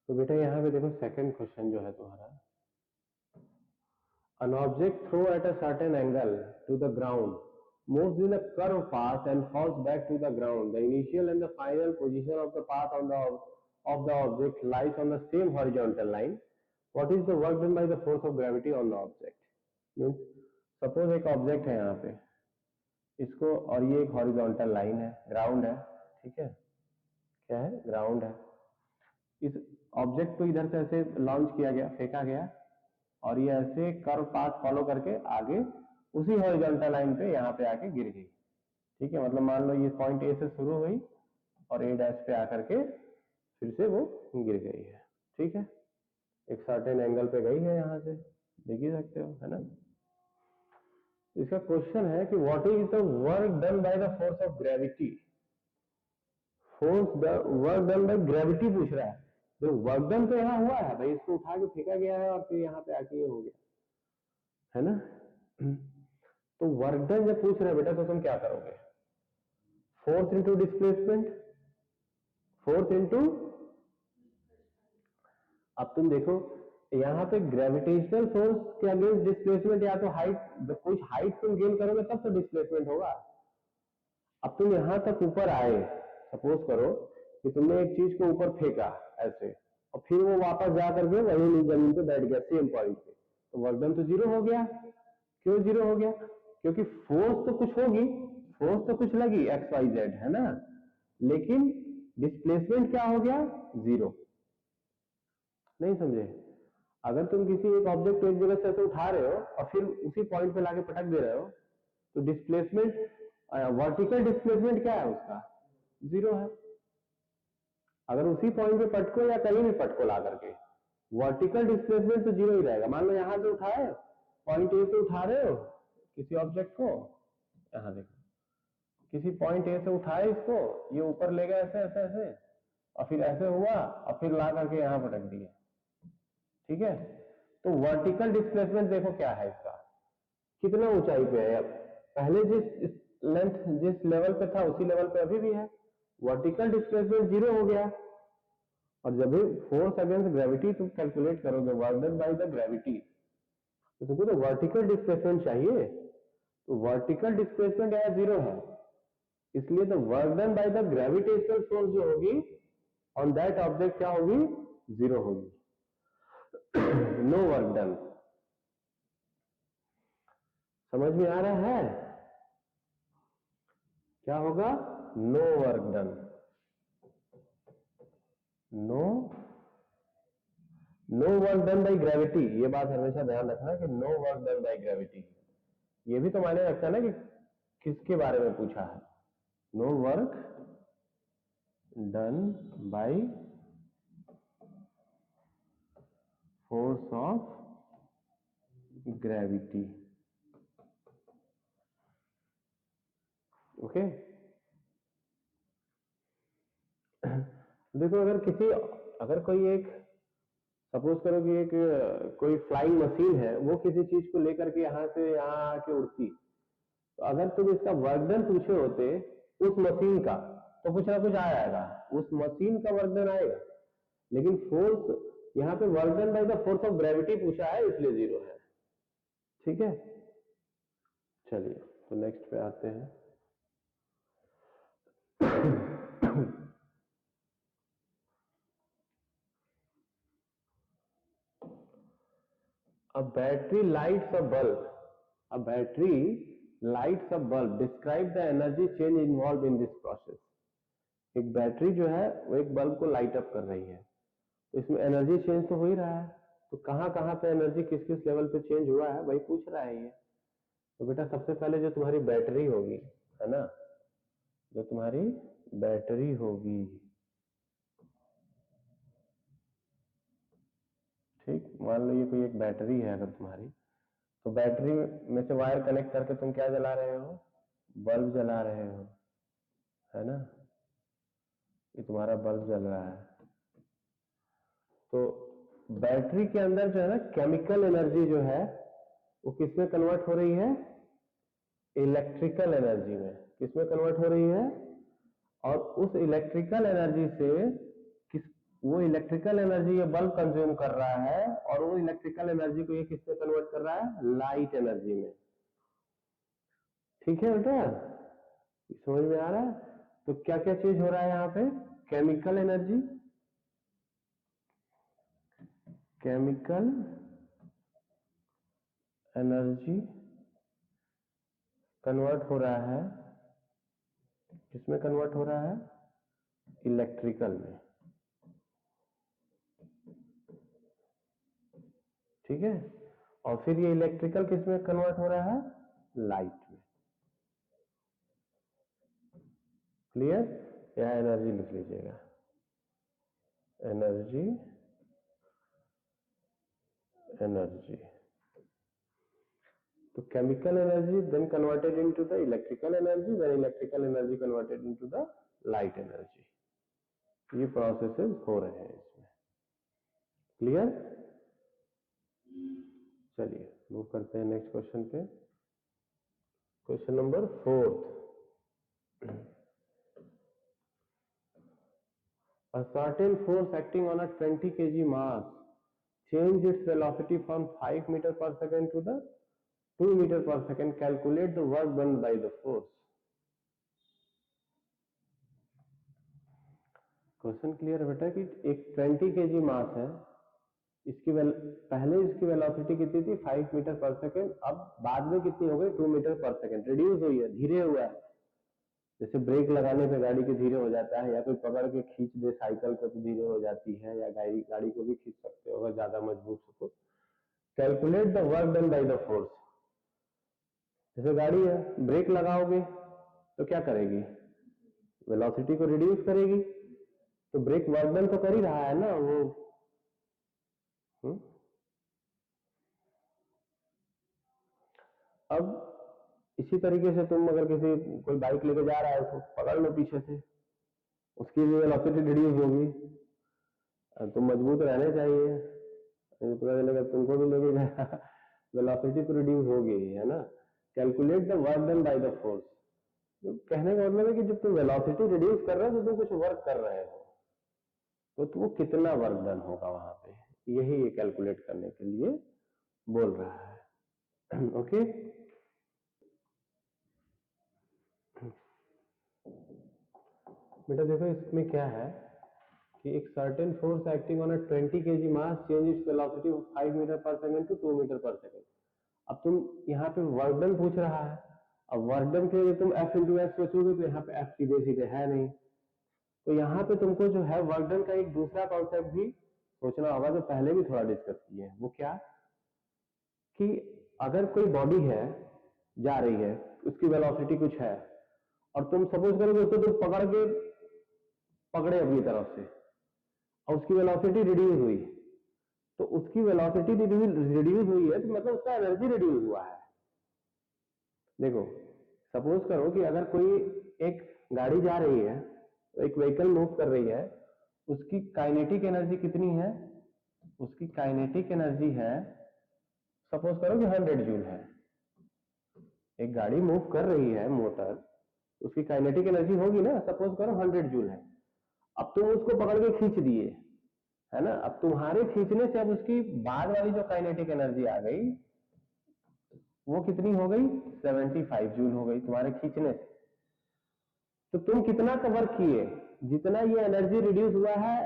तो बेटा यहाँ पे देखो सेकंड क्वेश्चन जो है तुम्हारा, an object thrown at a certain angle to the ground moves in a curved path and falls back to the ground. The initial and the final position of the path of the object lies on the same horizontal line. What is the work done by the force of gravity on the object? Means suppose एक object है यहाँ पे, इसको, और ये एक horizontal line है, ground है, ठीक है, क्या है, ग्राउंड है। इस ऑब्जेक्ट को इधर से ऐसे लॉन्च किया गया, फेंका गया, और ये ऐसे कर्व पाथ फॉलो करके आगे उसी हॉरिजॉन्टल लाइन पे यहाँ पे आके गिर गई, ठीक है। मतलब मान लो ये पॉइंट ए से शुरू हुई और ए डैश पे आकर के फिर से वो गिर गई है, ठीक है, एक सर्टेन एंगल पे गई है, यहाँ से देख ही सकते हो, है ना। इसका क्वेश्चन है कि what is the work done by the force of gravity. Work done by gravity पूछ रहा है। तो वर्क डन तो यहाँ हुआ है भाई, इसको उठा के फेंका गया है और फिर यहाँ पे आके ये हो गया, है ना। तो वर्क डन जब पूछ रहे बेटा तो तुम क्या करोगे, force into displacement, force into, अब तुम देखो यहाँ पे ग्रेविटेशनल फोर्स के अगेंस्ट डिस्प्लेसमेंट, या तो हाइट, जब कुछ हाइट तुम गेन करोगे तब तो डिस्प्लेसमेंट होगा। अब तुम यहां तक ऊपर आए, सपोज करो कि तुमने एक चीज को ऊपर फेंका ऐसे, और फिर वो वापस जा करके वही जमीन पे बैठ गया सेम पॉइंट पे, तो वर्क डन तो जीरो हो गया। क्यों जीरो हो गया? क्योंकि फोर्स तो कुछ होगी, फोर्स तो कुछ लगी एक्स वाई जेड, है ना, लेकिन डिस्प्लेसमेंट क्या हो गया, जीरो। नहीं समझे? अगर तुम किसी एक ऑब्जेक्ट को एक जगह से ऐसे उठा रहे हो और फिर उसी पॉइंट पे लाके पटक दे रहे हो, तो डिस्प्लेसमेंट, वर्टिकल डिस्प्लेसमेंट क्या है उसका, जीरो है। अगर उसी पॉइंट पे पटको या कहीं भी पटको ला करके, वर्टिकल डिस्प्लेसमेंट तो जीरो ही रहेगा। मान लो यहां से उठाए, पॉइंट ए से उठा रहे हो किसी ऑब्जेक्ट को, यहां देखो, किसी पॉइंट ए से उठाए इसको, ये ऊपर ले गया ऐसे ऐसे ऐसे, और फिर ऐसे हुआ और फिर ला करके यहां पटक दिया, ठीक है। तो वर्टिकल डिस्प्लेसमेंट देखो क्या है इसका, कितना ऊंचाई पे है। अब पहले जिस लेंथ, जिस लेवल पे था उसी लेवल पे अभी भी है, वर्टिकल डिस्प्लेसमेंट जीरो हो गया। और जब भी फोर्स अगेंस्ट ग्रेविटी तुम कैलकुलेट करोगे, work done by the gravity, तो तुमको तो वर्टिकल डिस्प्लेसमेंट चाहिए, तो वर्टिकल डिस्प्लेसमेंट यहाँ जीरो है, इसलिए the work done by the gravitational force जो होगी ऑन दैट ऑब्जेक्ट क्या होगी, जीरो होगी। No work done. समझ में आ रहा है? क्या होगा, no work done, no work done by gravity. ये बात हमेशा ध्यान रखना कि no work done by gravity. ये भी तो मायने रखता है ना कि किसके बारे में पूछा है, no work done by force of gravity, okay. देखो अगर कोई एक, सपोज करो कि एक कोई फ्लाइंग मशीन है, वो किसी चीज को लेकर के यहां से यहां आके उड़ती, तो अगर तुम इसका वर्क डन पूछे होते उस मशीन का, तो कुछ ना कुछ आएगा, उस मशीन का वर्क डन आएगा। लेकिन फोर्स यहाँ पे work done by the force of gravity पूछा है, इसलिए जीरो है, ठीक है। चलिए तो नेक्स्ट पे आते हैं। A battery lights a bulb. A battery lights a bulb. Describe the energy change involved in this process. एक बैटरी जो है वो एक बल्ब को लाइट अप कर रही है, तो इसमें एनर्जी चेंज तो हो ही रहा है। तो कहां कहां पे एनर्जी किस किस लेवल पे चेंज हुआ है भाई पूछ रहा है ये। तो बेटा सबसे पहले जो तुम्हारी बैटरी होगी, है ना, जो तुम्हारी बैटरी होगी, ठीक, मान लो ये कोई एक बैटरी है अगर तुम्हारी, तो बैटरी में से वायर कनेक्ट करके तुम क्या जला रहे हो, बल्ब जला रहे हो, है ना, ये तुम्हारा बल्ब जल रहा है। तो बैटरी के अंदर जो है ना केमिकल एनर्जी जो है वो किसमें कन्वर्ट हो रही है, इलेक्ट्रिकल एनर्जी में। किसमें कन्वर्ट हो रही है, और उस इलेक्ट्रिकल एनर्जी से वो इलेक्ट्रिकल एनर्जी ये बल्ब कंज्यूम कर रहा है और वो इलेक्ट्रिकल एनर्जी को ये किससे कन्वर्ट कर रहा है, लाइट एनर्जी में। ठीक है बेटा, समझ में आ रहा है? तो क्या क्या चीज हो रहा है यहाँ पे, chemical energy, chemical energy convert हो रहा है, किसमें कन्वर्ट हो रहा है, इलेक्ट्रिकल में। ठीक है, और फिर ये इलेक्ट्रिकल किसमें कन्वर्ट हो रहा है, लाइट में। क्लियर? या एनर्जी लिख लीजिएगा, एनर्जी, एनर्जी। तो chemical energy then converted into the electrical energy, then electrical energy converted into the light energy. ये प्रोसेसेस हो रहे हैं इसमें। क्लियर? चलिए मूव करते हैं नेक्स्ट क्वेश्चन पे। Question number 4। A certain force acting on a 20 kg mass change its velocity from 5 meter per second to the 2 meter per second. Calculate the work done by the force. Question clear है बेटा कि एक 20 kg मास है, इसकी पहले इसकी velocity कितनी थी, 5 मीटर पर सेकेंड, अब बाद में कितनी हो गई, 2 मीटर पर सेकेंड। रिड्यूस हुई है, धीरे हुआ है। जैसे ब्रेक लगाने पे गाड़ी के धीरे हो जाता है, या कोई पकड़ के खींच दे साइकिल को तो धीरे हो जाती है, या गाड़ी को भी खींच सकते हो अगर ज्यादा मजबूत हो तो। Calculate the work done by the force. जैसे गाड़ी है, ब्रेक लगाओगे तो क्या करेगी, वेलोसिटी को रिड्यूस करेगी, तो ब्रेक वर्क डन तो कर ही रहा है ना वो। अब इसी तरीके से तुम अगर कोई बाइक लेके जा रहा है तो पकड़ लो पीछे से, उसकी भी वेलोसिटी रिड्यूस होगी। तो मजबूत रहने चाहिए, पता चलेगा तुमको भी लेके जाए, वेलोसिटी तो रिड्यूस होगी, है ना। Calculate the work done by the force. कहने का मतलब है कि जब तुम वेलोसिटी रिड्यूस कर रहे हो तो तुम कुछ वर्क कर रहे हो, तो वो कितना वर्क डन होगा वहां पे, यही ये कैलकुलेट करने के लिए बोल रहा है। ओके, बेटा देखो इसमें क्या है कि एक certain force acting on a 20 kg mass change its velocity 5 metre per second to 2 metre per second. अब तुम यहाँ पे वर्क डन पूछ रहा है, अब वर्क डन के लिए तुम F इंटू एस सोचोगे तो यहाँ पे F सीधे सीधे है नहीं, तो यहाँ पे तुमको जो है वर्क डन का एक दूसरा कॉन्सेप्ट भी सोचना होगा, जो पहले भी थोड़ा डिस्कस किए हैं। वो क्या कि अगर कोई बॉडी है जा रही है, उसकी वेलोसिटी कुछ है, और तुम सपोज करो कि उसको तुम पकड़े अपनी तरफ से और उसकी वेलोसिटी रिड्यूस हुई, तो उसकी वेलोसिटी रिड्यूस हुई है तो मतलब उसका एनर्जी रिड्यूस हुआ है। देखो सपोज करो कि अगर कोई एक गाड़ी जा रही है, एक व्हीकल मूव कर रही है, उसकी काइनेटिक एनर्जी कितनी है, उसकी काइनेटिक एनर्जी है, सपोज करो कि 100 जूल है। एक गाड़ी मूव कर रही है मोटर, उसकी काइनेटिक एनर्जी होगी ना, सपोज करो 100 जूल है। अब तुम उसको पकड़ के खींच दिए, है ना, अब तुम्हारे खींचने से अब उसकी बाद वाली जो काइनेटिक एनर्जी आ गई वो कितनी हो गई, 75 जूल हो गई तुम्हारे खींचने से। तो तुम कितना कवर किए, जितना ये एनर्जी रिड्यूस हुआ है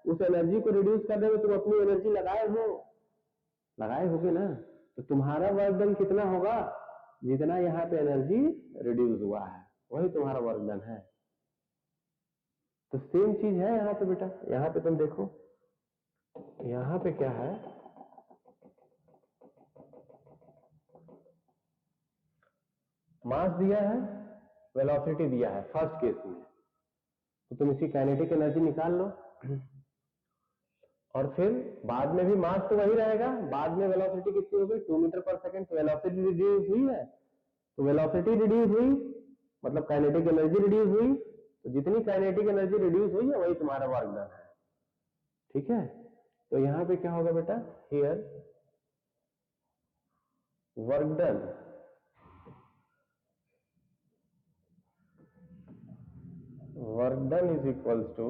उस एनर्जी को रिड्यूस करने में तुम अपनी एनर्जी लगाए होगे ना, तो तुम्हारा वर्क डन कितना होगा, जितना यहाँ पे एनर्जी रिड्यूस हुआ है वही तुम्हारा वर्क डन है। तो सेम चीज है यहाँ पे बेटा, यहाँ पे तुम देखो, यहाँ पे क्या है, मास दिया है, वेलोसिटी दिया है फर्स्ट केस में, तो तुम इसकी काइनेटिक एनर्जी निकाल लो, और फिर बाद में भी मास तो वही रहेगा, बाद में वेलोसिटी कितनी हो गई, 2 मीटर पर सेकंड, तो वेलोसिटी रिड्यूस हुई है, तो वेलोसिटी रिड्यूस हुई मतलब काइनेटिक एनर्जी रिड्यूस हुई, तो जितनी काइनेटिक एनर्जी रिड्यूस हुई है वही तुम्हारा वर्क डन है। ठीक है, तो यहां पे क्या होगा बेटा, here work done is equals to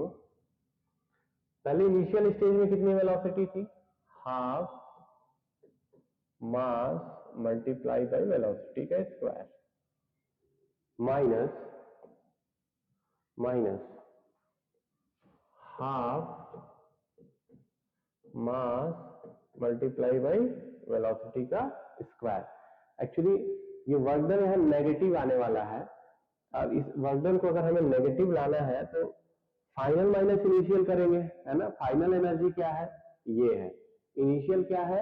पहले इनिशियल स्टेज में कितनी वेलोसिटी थी, half mass multiply by velocity का square minus half mass multiply by velocity का स्क्वायर। एक्चुअली ये वर्क डन है नेगेटिव आने वाला है। अब इस वर्क डन को अगर हमें नेगेटिव लाना है तो फाइनल माइनस इनिशियल करेंगे, है ना। फाइनल एनर्जी क्या है, ये है। इनिशियल क्या है,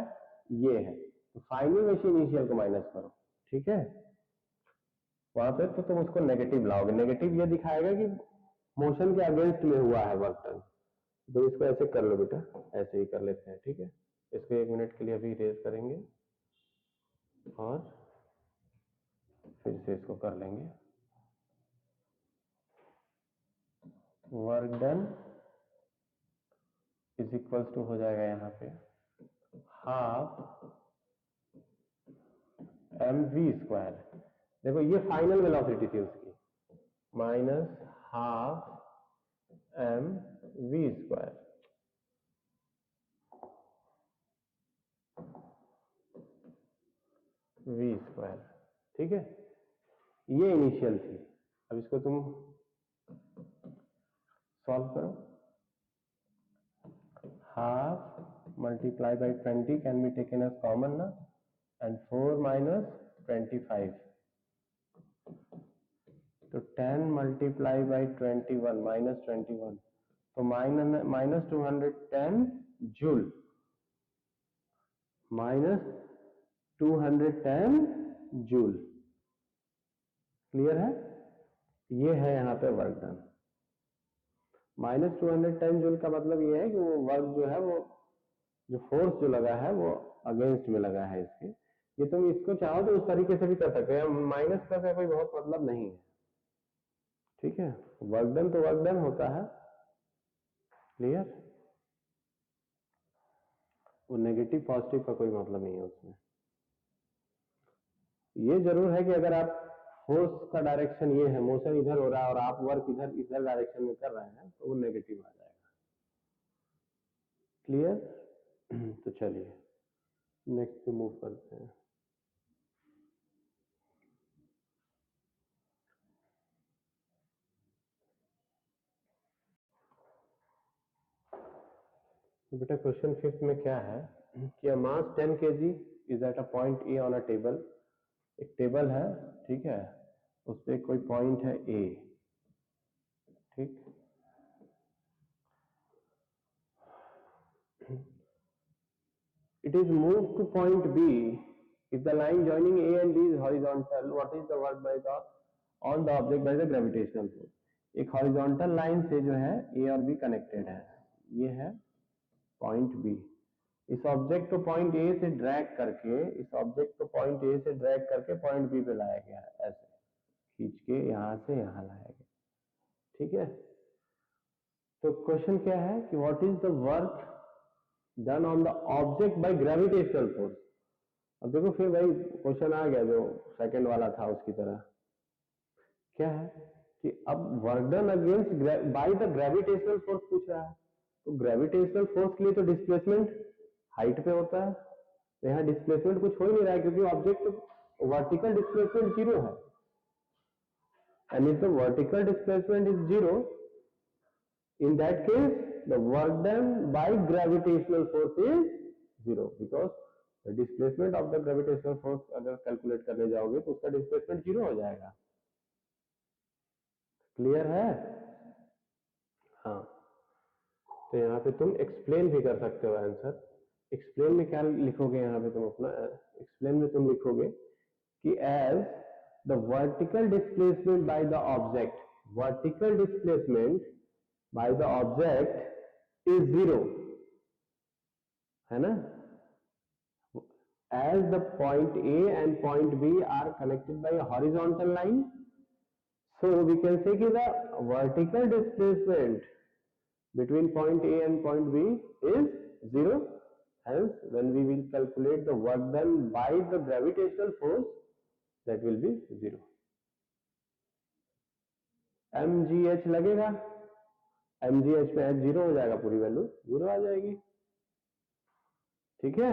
ये है। तो फाइनल में से इनिशियल को माइनस करो, ठीक है। वहां पे तो तुम उसको नेगेटिव लाओगे। नेगेटिव ये दिखाएगा कि मोशन के अगेंस्ट में हुआ है वर्क डन। तो इसको ऐसे कर लो बेटा, ऐसे ही कर लेते हैं, ठीक है। इसको 1 मिनट के लिए अभी इरेज करेंगे और फिर से इसको कर लेंगे। Work done is equals to हो जाएगा यहाँ पे हाफ mv²। देखो ये फाइनल वेलोसिटी थी उसकी, माइनस हाफ mv²। v², ठीक है। ये इनिशियल थी। अब इसको तुम सॉल्व करो। Half multiply by 20 can be taken as common ना, एंड 4 माइनस 25, तो 10 मल्टीप्लाई बाई 21 माइनस 21, तो minus 210 joule, minus 210 joule. Clear है। ये है यहाँ पे वर्क डन। माइनस 210 जूल का मतलब ये है कि वो वर्क जो है, वो जो फोर्स जो लगा है वो अगेंस्ट में लगा है इसके। ये तुम इसको चाहो तो उस तरीके से भी कर सकते हैं, माइनस का कोई बहुत मतलब नहीं है, ठीक है। वर्क डन तो वर्क डन होता है। क्लियर। वो नेगेटिव पॉजिटिव का कोई मतलब नहीं है उसमें। ये जरूर है कि अगर आप फोर्स का डायरेक्शन ये है, मोशन इधर हो रहा है और आप वर्क इधर डायरेक्शन में कर रहे हैं, तो वो नेगेटिव आ जाएगा। क्लियर। तो चलिए नेक्स्ट पे मूव करते हैं। तो बेटा क्वेश्चन 5 में क्या है कि a mass 10 kg is at a point A on a table। एक टेबल है, ठीक है, उस पे कोई पॉइंट है A, ठीक। It is moved to point B if the line joining A and B is horizontal। What is the work by the on the object by the gravitational force। एक horizontal line से जो है A और B connected है, ये है point B। इस object को पॉइंट ए से ड्रैग करके, इस ऑब्जेक्ट को पॉइंट ए से ड्रैग करके पॉइंट बी पे लाया गया है, ऐसे खींच के यहां से यहां लाया गया, ठीक है। तो क्वेश्चन क्या है कि what is the work done on the object by gravitational force. अब देखो फिर वही क्वेश्चन आ गया जो सेकंड वाला था उसकी तरह। क्या है कि अब work done against by the gravitational force पूछ रहा है। तो ग्रेविटेशनल फोर्स के लिए तो डिस्प्लेसमेंट हाइट पे होता है, तो यहाँ डिस्प्लेसमेंट कुछ हो ही नहीं रहा है क्योंकि ऑब्जेक्ट वर्टिकल डिस्प्लेसमेंट जीरो है। And if the vertical displacement is zero, in that case the work done by gravitational force is zero, because the displacement of the gravitational force अगर कैलकुलेट करने जाओगे तो उसका डिस्प्लेसमेंट जीरो हो जाएगा। Clear है। हाँ, तो यहाँ पे तुम एक्सप्लेन भी कर सकते हो आंसर। एक्सप्लेन में क्या लिखोगे, यहाँ पे तुम अपना एक्सप्लेन में तुम लिखोगे कि as the vertical displacement by the object, vertical displacement by the object is zero, है ना। As the point A and point B are connected by a horizontal line, so we can say कि the vertical displacement between point A and point B is zero. Hence, when we will calculate the work done by the gravitational force, that will be zero। mgh लगेगा। MGH में H zero हो जाएगा, पूरी value zero आ जाएगी। ठीक है।